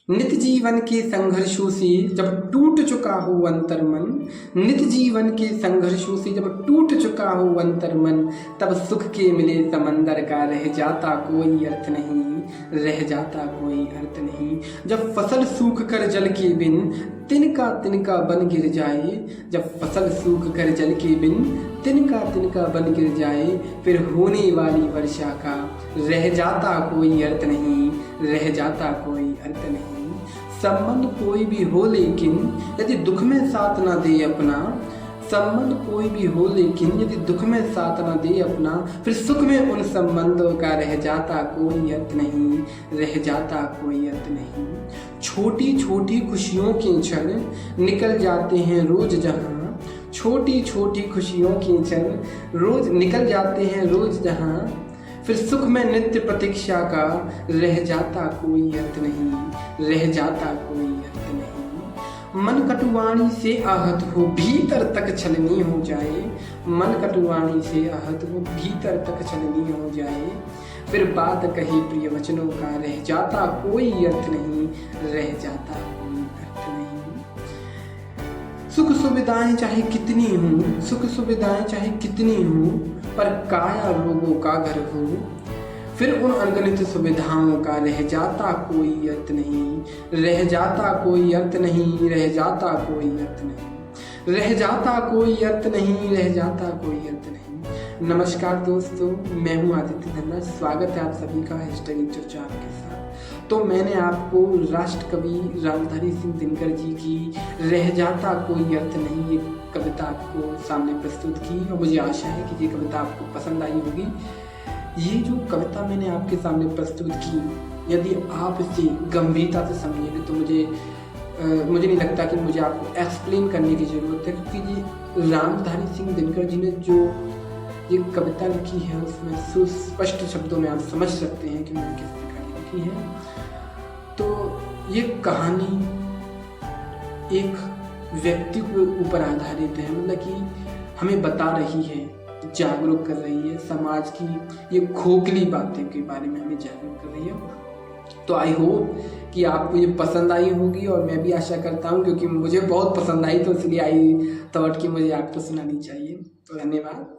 नित जीवन के संघर्षों से जब टूट चुका हो अंतर्मन, नित जीवन के संघर्षों से जब टूट चुका हो अंतर्मन, तब सुख के मिले समंदर का रह जाता कोई अर्थ नहीं, रह जाता कोई अर्थ नहीं। जब फसल सूख कर जल के बिन तिनका तिनका बन गिर जाए, जब फसल सूख कर जल के बिन तिनका तिनका बन गिर जाए, फिर होने वाली वर्षा का रह जाता कोई अर्थ नहीं, रह जाता कोई अर्थ नहीं। संबंध कोई भी हो लेकिन यदि दुख में साथ ना दे अपना, संबंध कोई भी हो लेकिन यदि दुख में साथ ना दे अपना, फिर सुख में उन संबंधों का रह जाता कोई अर्थ नहीं, रह जाता कोई अर्थ नहीं। छोटी छोटी खुशियों के क्षण निकल जाते हैं रोज जहाँ, छोटी छोटी खुशियों के क्षण रोज निकल जाते हैं रोज जहाँ, फिर सुख में नित्य प्रतीक्षा का रह जाता कोई अर्थ नहीं, रह जाता कोई अर्थ नहीं। मन कटुवाणी से आहत हो भीतर तक छलनी हो जाए, मन कटुवाणी से आहत हो भीतर तक छलनी हो जाए, फिर बात कही प्रिय वचनों का रह जाता कोई अर्थ नहीं, रह जाता कोई अर्थ नहीं। सुख सुविधाएं चाहे कितनी हों, सुख सुविधाएं चाहे कितनी हों, पर काया रोगों का घर हो, फिर उन अनगिनत सुविधाओं का रह जाता कोई अर्थ नहीं, रह जाता कोई अर्थ नहीं, रह जाता कोई अर्थ नहीं, रह जाता कोई अर्थ नहीं, रह जाता कोई अर्थ नहीं। नमस्कार दोस्तों, मैं हूं आदित्य धन्ना। स्वागत है आप सभी का हैशटैग इन चर्चा के साथ। तो मैंने आपको राष्ट्र कवि रामधारी सिंह दिनकर जी की रह जाता कोई अर्थ नहीं ये कविता आपको सामने प्रस्तुत की, और मुझे आशा है कि ये कविता आपको पसंद आई होगी। ये जो कविता मैंने आपके सामने प्रस्तुत की, यदि आप इसे गंभीरता से समझेंगे तो मुझे नहीं लगता कि मुझे आपको एक्सप्लेन करने की ज़रूरत है, क्योंकि ये रामधारी सिंह दिनकर जी ने जो ये कविता लिखी है उसमें सुस्पष्ट शब्दों में आप समझ सकते हैं कि मैंने किस प्रकार की लिखी है। तो ये कहानी एक व्यक्ति के ऊपर आधारित है, मतलब कि हमें बता रही है, जागरूक कर रही है, समाज की ये खोखली बातें के बारे में हमें जागरूक कर रही है। तो आई होप कि आपको ये पसंद आई होगी, और मैं भी आशा करता हूँ, क्योंकि मुझे बहुत पसंद आई, तो इसलिए आई थॉट कि मुझे आपको सुनानी चाहिए। तो धन्यवाद।